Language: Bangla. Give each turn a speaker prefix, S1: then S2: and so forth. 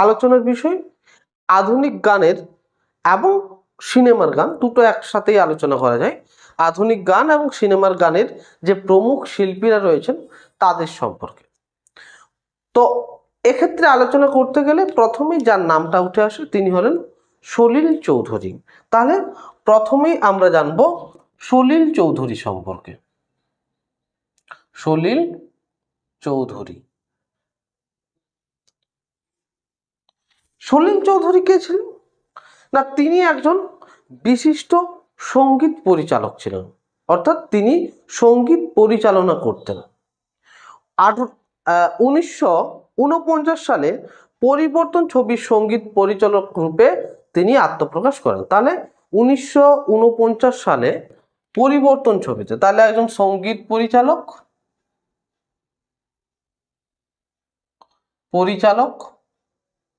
S1: আলোচনার বিষয় আধুনিক গানের এবং সিনেমার গান, দুটো একসাথেই আলোচনা করা যায়। আধুনিক গান এবং সিনেমার গানের যে প্রমুখ শিল্পীরা রয়েছেন তাদের সম্পর্কে। তো এক্ষেত্রে আলোচনা করতে গেলে প্রথমেই যার নামটা উঠে আসে তিনি হলেন সলিল চৌধুরী। তাহলে প্রথমেই আমরা জানব সলিল চৌধুরী সম্পর্কে। সলিল চৌধুরী। সলিল চৌধুরী কে ছিলেন না, তিনি একজন বিশিষ্ট সঙ্গীত পরিচালক ছিলেন, অর্থাৎ তিনি সঙ্গীত পরিচালনা করতেন। 1949 সালে পরিবর্তন ছবির সঙ্গীত পরিচালক রূপে তিনি আত্মপ্রকাশ করেন। তাহলে 1949 সালে পরিবর্তন ছবিতে, তাহলে একজন সঙ্গীত পরিচালক